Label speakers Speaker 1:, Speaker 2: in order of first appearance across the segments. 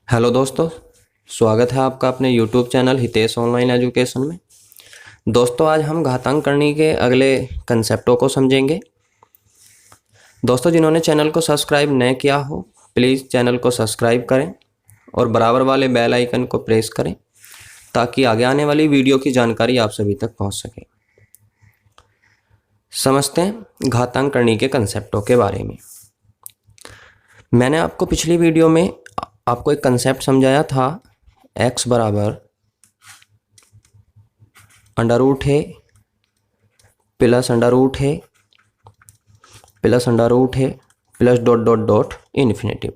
Speaker 1: Hello दोस्तों, स्वागत है आपका अपने YouTube channel Hitesh online education में। दोस्तों, आज हम घातांक करनी के अगले कंसेप्टों को समझेंगे। दोस्तों, जिन्होंने चैनल को सब्सक्राइब नहीं किया हो, प्लीज़ चैनल को सब्सक्राइब करें और बराबर वाले बेल आइकन को प्रेस करें ताकि आगे आने वाली वीडियो की जानकारी आप सभी तक पहुंच सके। समझते हैं घातांक करनी के कंसेप्टों के बारे में। मैंने आपको पिछली वीडियो में आपको एक कंसेप्ट समझाया था, x बराबर अंडर रूट है प्लस अंडर रूट है प्लस अंडर रूट है plus dot dot dot infinitive.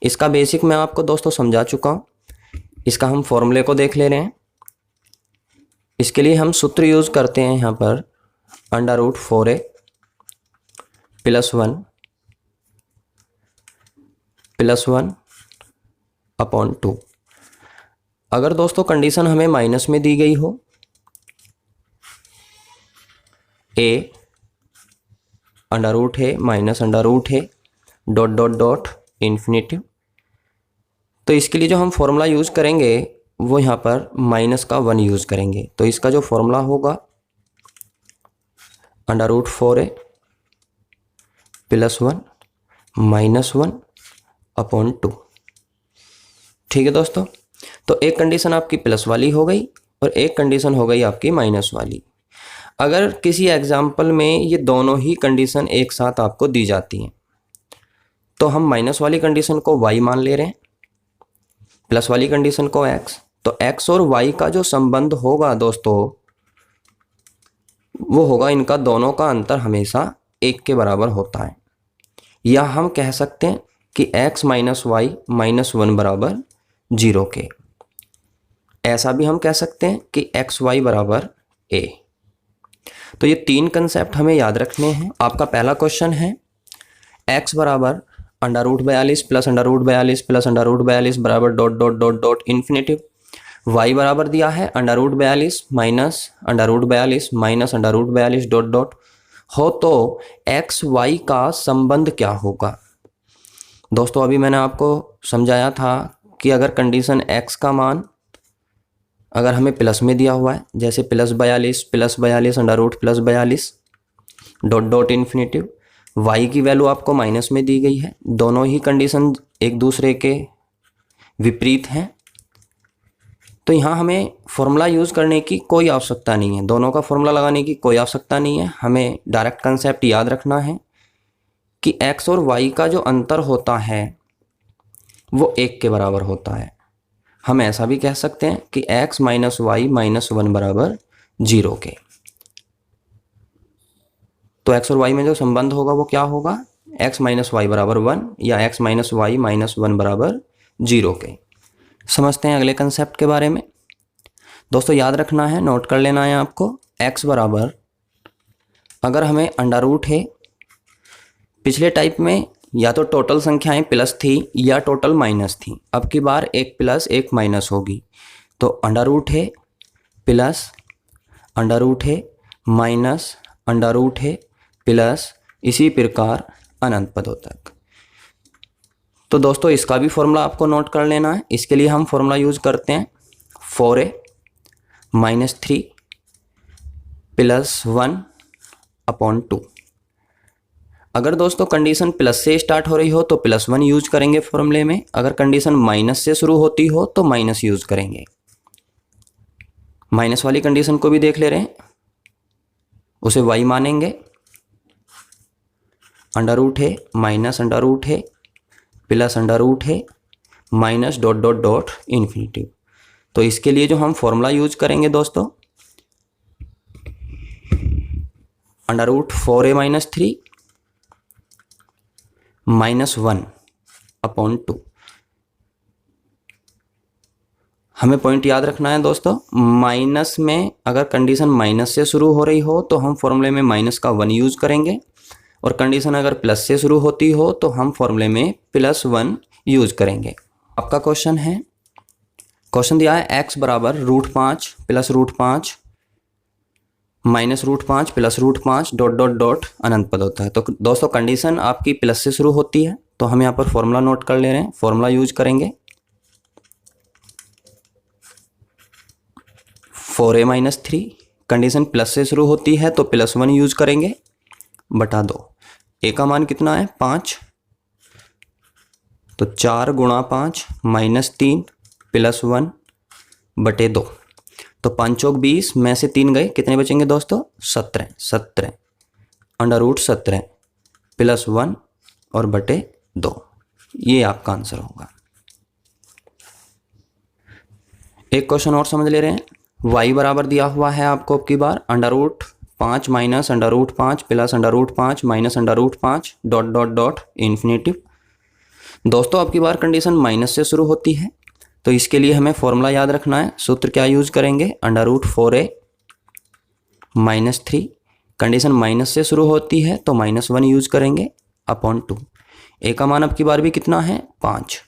Speaker 1: इसका बेसिक मैं आपको दोस्तों समझा चुका हूँ। इसका हम फॉर्मूले को देख ले रहे हैं। इसके लिए हम सूत्र यूज़ करते हैं यहाँ पर under root 4a plus 1 upon 2। अगर दोस्तों कंडीशन हमें माइनस में दी गई हो, a अंडर रूट है माइनस अंडर रूट है डॉट डॉट डॉट इन्फिनेटिव, तो इसके लिए जो हम फॉर्मूला यूज़ करेंगे वो यहाँ पर माइनस का 1 यूज़ करेंगे। तो इसका जो फॉर्मूला होगा under root 4a plus 1 minus 1 upon 2। ठीक है दोस्तों, तो एक कंडीशन आपकी प्लस वाली हो गई और एक कंडीशन हो गई आपकी माइनस वाली। अगर किसी एग्जाम्पल में ये दोनों ही कंडीशन एक साथ आपको दी जाती हैं तो हम माइनस वाली कंडीशन को y मान ले रहे हैं, प्लस वाली कंडीशन को x। तो x और y का जो संबंध होगा दोस्तों वो होगा, इनका दोनों का अंतर हमेशा 1 के बराबर होता है। या हम कह सकते हैं कि x माइनस वाई माइनस 1 बराबर 0 के। ऐसा भी हम कह सकते हैं कि एक्स वाई बराबर a। तो ये 3 कंसेप्ट हमें याद रखने हैं। आपका पहला क्वेश्चन है x बराबर under root 42 plus under root 42 plus under root 42 बराबर dot dot dot dot infinitive. y बराबर दिया है under root 42 minus under root 42 minus under root 42 dot dot हो, तो एक्स वाई का संबंध क्या होगा। दोस्तों, अभी मैंने आपको समझाया था कि अगर कंडीशन x का मान अगर हमें प्लस में दिया हुआ है, जैसे plus 42 under root plus 42 dot dot infinitive, y की वैल्यू आपको माइनस में दी गई है। दोनों ही कंडीशन एक दूसरे के विपरीत हैं, तो यहाँ हमें फॉर्मूला यूज़ करने की कोई आवश्यकता नहीं है, दोनों का फॉर्मूला लगाने की कोई आवश्यकता नहीं है। हमें डायरेक्ट कंसेप्ट याद रखना है कि x और y का जो अंतर होता है वो 1 के बराबर होता है। हम ऐसा भी कह सकते हैं कि x माइनस वाई माइनस 1 बराबर 0 के। तो x और y में जो संबंध होगा वो क्या होगा, x माइनस वाई बराबर 1 या x माइनस वाई माइनस 1 बराबर 0 के। समझते हैं अगले कंसेप्ट के बारे में। दोस्तों, याद रखना है, नोट कर लेना है आपको, x बराबर अगर हमें अंडर रूट है, पिछले टाइप में या तो टोटल संख्याएं प्लस थी या टोटल माइनस थी, अब की बार एक प्लस एक माइनस होगी। तो अंडर रूट है प्लस अंडर रूट है माइनस अंडर रूट है प्लस, इसी प्रकार अनंत पदों तक। तो दोस्तों, इसका भी फॉर्मूला आपको नोट कर लेना है। इसके लिए हम फॉर्मूला यूज़ करते हैं 4a माइनस 3 प्लस 1 अपॉन 2। अगर दोस्तों कंडीशन प्लस से स्टार्ट हो रही हो तो प्लस 1 यूज करेंगे फॉर्मूले में, अगर कंडीशन माइनस से शुरू होती हो तो माइनस यूज करेंगे। माइनस वाली कंडीशन को भी देख ले रहे हैं, उसे y मानेंगे। अंडर रूट है माइनस अंडर रूट है प्लस अंडर रूट है minus dot dot dot infinitive. तो इसके लिए जो हम फॉर्मूला यूज करेंगे दोस्तों, under root 4a minus 3 minus 1 upon 2। हमें पॉइंट याद रखना है दोस्तों, माइनस में अगर कंडीशन माइनस से शुरू हो रही हो तो हम फॉर्मूले में माइनस का 1 यूज करेंगे, और कंडीशन अगर प्लस से शुरू होती हो तो हम फॉर्मूले में प्लस 1 यूज करेंगे। आपका क्वेश्चन है, क्वेश्चन दिया है x बराबर root 5 plus root 5 minus root 5 plus root 5 dot dot dot अनंत पद होता है। तो दोस्तों कंडीशन आपकी प्लस से शुरू होती है, तो हम यहाँ पर फॉर्मूला नोट कर ले रहे हैं, फॉर्मूला यूज करेंगे 4a माइनस 3, कंडीशन प्लस से शुरू होती है तो +1 यूज करेंगे, बटा 2। a का मान कितना है 5, तो 4 गुणा 5 माइनस 3 +1 बटे 2। तो 5 चौक 20 में से 3 गए, कितने बचेंगे दोस्तों 17 √17 +1 और बटे 2, ये आपका आंसर होगा। एक क्वेश्चन और समझ ले रहे हैं। y बराबर दिया हुआ है आपको अब की बार √5 minus √5 plus √5 minus √5 dot dot dot infinitive. दोस्तों अब की बार कंडीशन माइनस से शुरू होती है, तो इसके लिए हमें फॉर्मूला याद रखना है। सूत्र क्या यूज करेंगे, √4a माइनस 3, कंडीशन माइनस से शुरू होती है तो -1 यूज करेंगे अपॉन 2। a का मान अब की बार भी कितना है 5,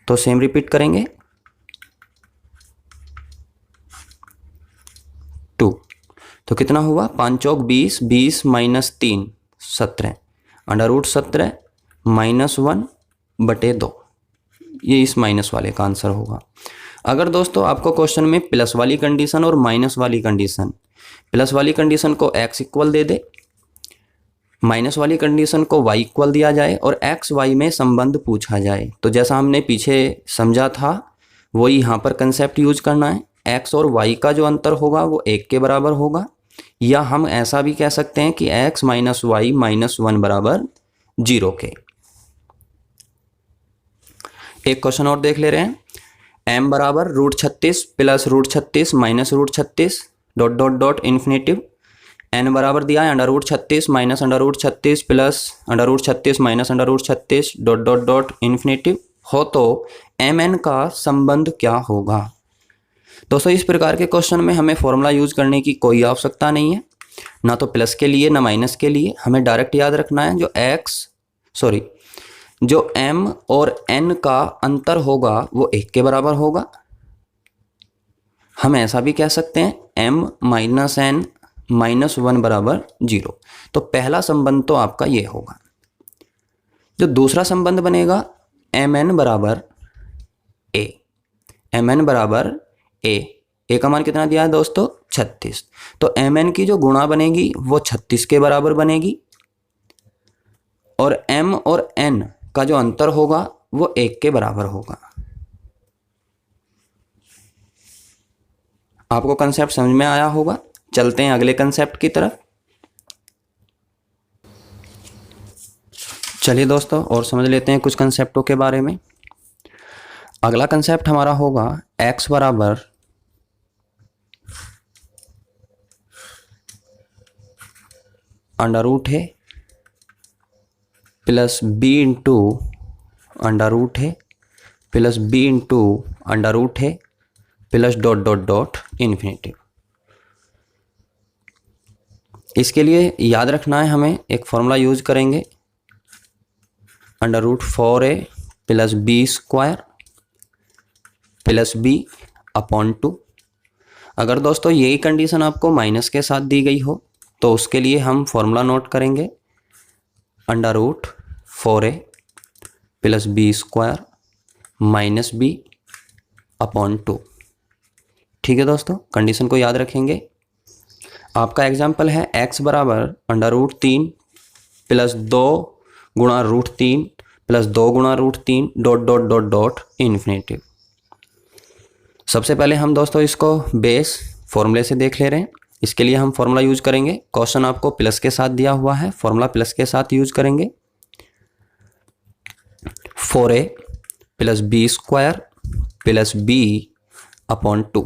Speaker 1: तो सेम रिपीट करेंगे 2। तो कितना हुआ 5 चौक 20, 20 माइनस 3 17 √17 -1 बटे 2, ये इस माइनस वाले का आंसर होगा। अगर दोस्तों आपको क्वेश्चन में प्लस वाली कंडीशन और माइनस वाली कंडीशन, प्लस वाली कंडीशन को x इक्वल दे दे, माइनस वाली कंडीशन को y इक्वल दिया जाए और x y में संबंध पूछा जाए, तो जैसा हमने पीछे समझा था वही यहाँ पर कंसेप्ट यूज करना है। x और y का जो अंतर होगा वो 1 के बराबर होगा, या हम ऐसा भी कह सकते हैं कि x माइनस वाई माइनस 1 बराबर 0 के। एक क्वेश्चन और देख ले रहे हैं। m बराबर √36 plus √36 minus √36 dot dot dot infinitive. n बराबर दिया है √36 minus √36 plus √36 minus √36 dot dot dot infinitive हो, तो mn का संबंध क्या होगा। दोस्तों इस प्रकार के क्वेश्चन में हमें फॉर्मूला यूज करने की कोई आवश्यकता नहीं है, ना तो प्लस के लिए ना माइनस के लिए। हमें डायरेक्ट याद रखना है जो m और n का अंतर होगा वो 1 के बराबर होगा। हम ऐसा भी कह सकते हैं m माइनस n माइनस 1 बराबर 0। तो पहला संबंध तो आपका ये होगा। जो दूसरा संबंध बनेगा mn बराबर a, mn बराबर a का मान कितना दिया है दोस्तों 36, तो mn की जो गुणा बनेगी वो 36 के बराबर बनेगी, और m और n का जो अंतर होगा वो 1 के बराबर होगा। आपको कंसेप्ट समझ में आया होगा। चलते हैं अगले कंसेप्ट की तरफ। चलिए दोस्तों और समझ लेते हैं कुछ कंसेप्टों के बारे में। अगला कंसेप्ट हमारा होगा x बराबर √a plus b into √a plus b into √a plus dot dot dot infinitive. इसके लिए याद रखना है हमें एक फॉर्मूला यूज करेंगे √4a plus b square plus b upon 2। अगर दोस्तों यही कंडीशन आपको माइनस के साथ दी गई हो तो उसके लिए हम फॉर्मूला नोट करेंगे √4a plus b square minus b upon 2। ठीक है दोस्तों, कंडीशन को याद रखेंगे। आपका एग्जाम्पल है x बराबर √3 प्लस 2 गुणा √3 प्लस 2 गुणा √3 dot dot dot dot infinitive. सबसे पहले हम दोस्तों इसको बेस फॉर्मूले से देख ले रहे हैं। इसके लिए हम फॉर्मूला यूज करेंगे, क्वेश्चन आपको प्लस के साथ दिया हुआ है, फॉर्मूला प्लस के साथ यूज करेंगे 4a plus b square plus b upon 2।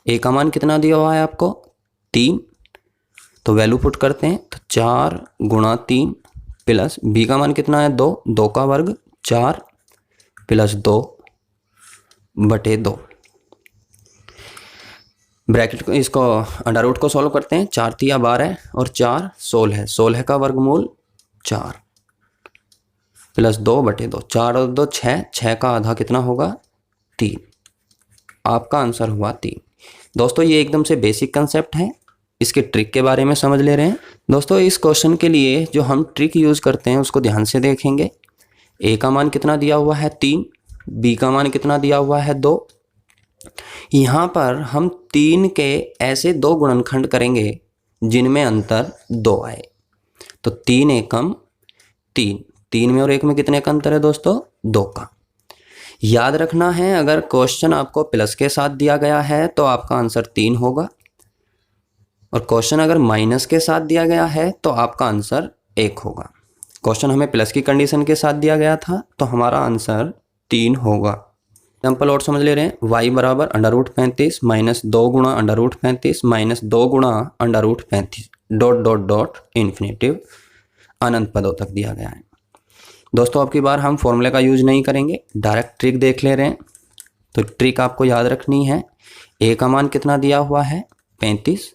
Speaker 1: a का मान कितना दिया हुआ है आपको 3, तो वैल्यू पुट करते हैं तो 4 गुणा 3 प्लस b का मान कितना है 2, 2 का वर्ग 4 प्लस 2 बटे 2। ब्रैकेट को इसको अंडर रूट को सॉल्व करते हैं। 4 3 12 और 4 16 है, 16 का वर्गमूल 4 प्लस 2 बटे 2, 4 और 2 6, 6 का आधा कितना होगा 3। आपका आंसर हुआ 3। दोस्तों ये एकदम से बेसिक कंसेप्ट है, इसके ट्रिक के बारे में समझ ले रहे हैं। दोस्तों इस क्वेश्चन के लिए जो हम ट्रिक यूज करते हैं उसको ध्यान से देखेंगे। a का मान कितना दिया हुआ है 3, b का मान कितना दिया हुआ है 2, यहाँ पर हम 3 के ऐसे 2 गुणनखंड करेंगे जिनमें अंतर 2 आए। तो 3 एकम 3, 3 में और 1 में कितने का अंतर है दोस्तों? 2 का। याद रखना है, अगर क्वेश्चन आपको प्लस के साथ दिया गया है तो आपका आंसर 3 होगा, और क्वेश्चन अगर माइनस के साथ दिया गया है तो आपका आंसर 1 होगा। क्वेश्चन हमें प्लस की कंडीशन के साथ दिया गया था तो हमारा आंसर 3 होगा। एग्जाम्पल और समझ ले रहे हैं। y बराबर √35 माइनस 2 गुणा √35 माइनस 2 गुणा √35 डॉट डॉट डॉट इन्फिनेटिव अनंत पदों तक दिया गया है। दोस्तों अब की बार हम फॉर्मूले का यूज नहीं करेंगे, डायरेक्ट ट्रिक देख ले रहे हैं। तो ट्रिक आपको याद रखनी है। a का मान कितना दिया हुआ है? 35।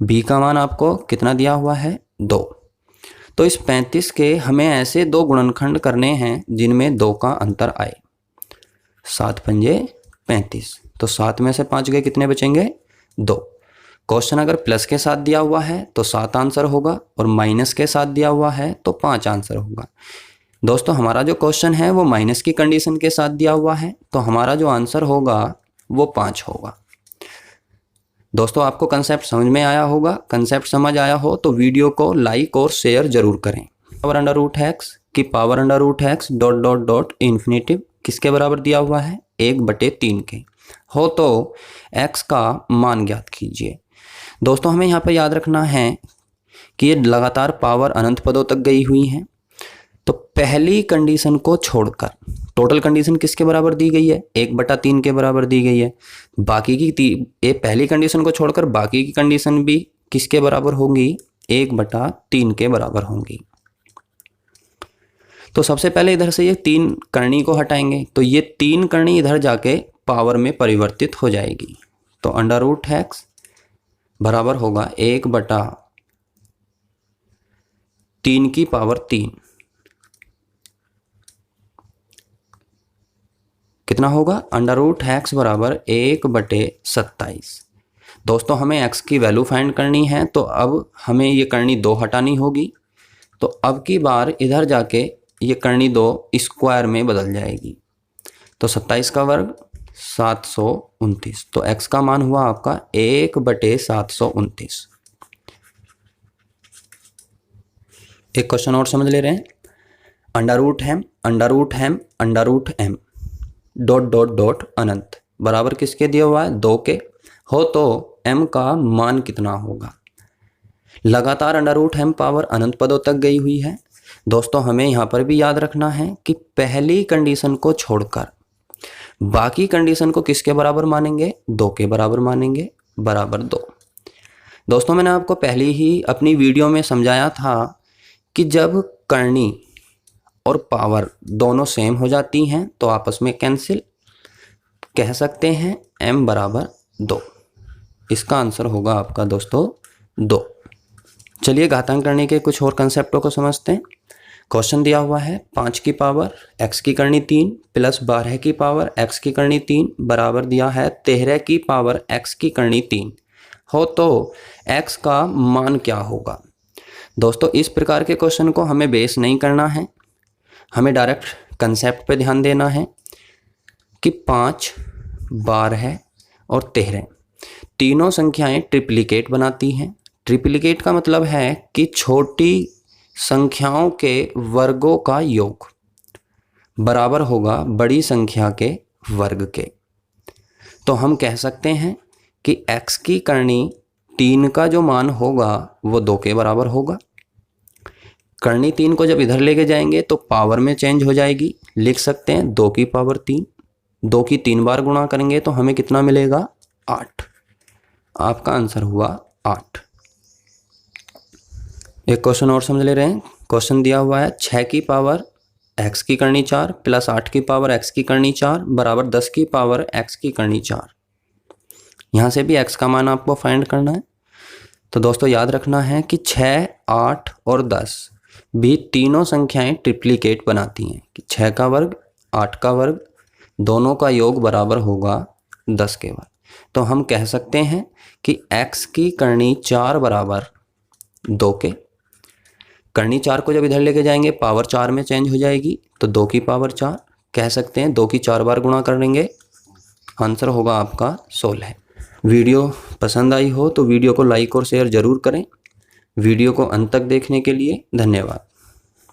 Speaker 1: b का मान आपको कितना दिया हुआ है? 2। तो इस 35 के हमें ऐसे 2 गुणनखंड करने हैं जिनमें 2 का अंतर आए। 7 पंजे 35, तो 7 में से 5 गए, कितने बचेंगे? 2। क्वेश्चन अगर प्लस के साथ दिया हुआ है तो 7 आंसर होगा, और माइनस के साथ दिया हुआ है तो 5 आंसर होगा। दोस्तों हमारा जो क्वेश्चन है वो माइनस की कंडीशन के साथ दिया हुआ है, तो हमारा जो आंसर होगा वो 5 होगा। दोस्तों आपको कंसेप्ट समझ में आया होगा। कंसेप्ट समझ आया हो तो वीडियो को लाइक और शेयर जरूर करें। पावर अंडर रूट एक्स की power under root X dot dot dot infinitive किसके बराबर दिया हुआ है? 1/3 के हो तो x का मान ज्ञात कीजिए। दोस्तों हमें यहाँ पर याद रखना है कि ये लगातार पावर अनंत पदों तक गई हुई हैं। तो पहली कंडीशन को छोड़कर टोटल कंडीशन किसके बराबर दी गई है? 1/3 के बराबर दी गई है। बाकी की ये पहली कंडीशन को छोड़कर बाकी की कंडीशन भी किसके बराबर होंगी? 1/3 के बराबर होंगी। तो सबसे पहले इधर से ये 3 करनी को हटाएंगे, तो ये 3 करनी इधर जाके पावर में परिवर्तित हो जाएगी। तो अंडर रूट एक्स बराबर होगा 1/3 की पावर 3। कितना होगा? अंडर रूट एक्स बराबर 1/27। दोस्तों हमें x की वैल्यू फाइंड करनी है, तो अब हमें ये करनी 2 हटानी होगी। तो अब की बार इधर जाके ये करनी 2 स्क्वायर में बदल जाएगी। तो 27 का वर्ग 729। तो x का मान हुआ आपका 1/729। एक क्वेश्चन और समझ ले रहे हैं। Under root m dot dot dot अनंत बराबर किसके दिया हुआ है? 2 के हो तो m का मान कितना होगा? लगातार अंडर रूट m पावर अनंत पदों तक गई हुई है। दोस्तों हमें यहाँ पर भी याद रखना है कि पहली कंडीशन को छोड़कर बाकी कंडीशन को किसके बराबर मानेंगे? 2 के बराबर मानेंगे, बराबर 2। दोस्तों मैंने आपको पहले ही अपनी वीडियो में समझाया था कि जब करनी और पावर दोनों सेम हो जाती हैं तो आपस में कैंसिल कह सकते हैं, m बराबर 2। इसका आंसर होगा आपका दोस्तों 2। चलिए घातांक करने के कुछ और कंसेप्टों को समझते हैं। क्वेश्चन दिया हुआ है 5 की पावर x की करनी 3 प्लस 12 की पावर x की करनी 3 बराबर दिया है 13 की पावर x की करनी 3 हो तो x का मान क्या होगा? दोस्तों इस प्रकार के क्वेश्चन को हमें बेस नहीं करना है, हमें डायरेक्ट कंसेप्ट पे ध्यान देना है कि 5, 12 और 13 तीनों संख्याएं ट्रिप्लिकेट बनाती हैं। ट्रिप्लिकेट का मतलब है कि छोटी संख्याओं के वर्गों का योग बराबर होगा बड़ी संख्या के वर्ग के। तो हम कह सकते हैं कि x की करनी 3 का जो मान होगा वो 2 के बराबर होगा। करनी 3 को जब इधर लेके जाएंगे तो पावर में चेंज हो जाएगी, लिख सकते हैं 2 की पावर 3। 2 की 3 बार गुणा करेंगे तो हमें कितना मिलेगा? 8। आपका आंसर हुआ 8। एक क्वेश्चन और समझ ले रहे हैं। क्वेश्चन दिया हुआ है 6 की पावर x की करनी 4 प्लस 8 की पावर x की करनी 4 बराबर 10 की पावर x की करनी 4। यहाँ से भी x का मान आपको फाइंड करना है। तो दोस्तों याद रखना है कि 6, 8 और 10 भी तीनों संख्याएं ट्रिप्लिकेट बनाती हैं कि 6 का वर्ग 8 का वर्ग दोनों का योग बराबर होगा 10 के वर्ग। तो हम कह सकते हैं कि x की करनी 4 बराबर 2 के। करनी 4 को जब इधर लेके जाएंगे पावर 4 में चेंज हो जाएगी, तो 2 की पावर 4 कह सकते हैं 2 की 4 बार गुणा करेंगे आंसर होगा आपका 16। वीडियो पसंद आई हो तो वीडियो को लाइक और शेयर ज़रूर करें। वीडियो को अंत तक देखने के लिए धन्यवाद।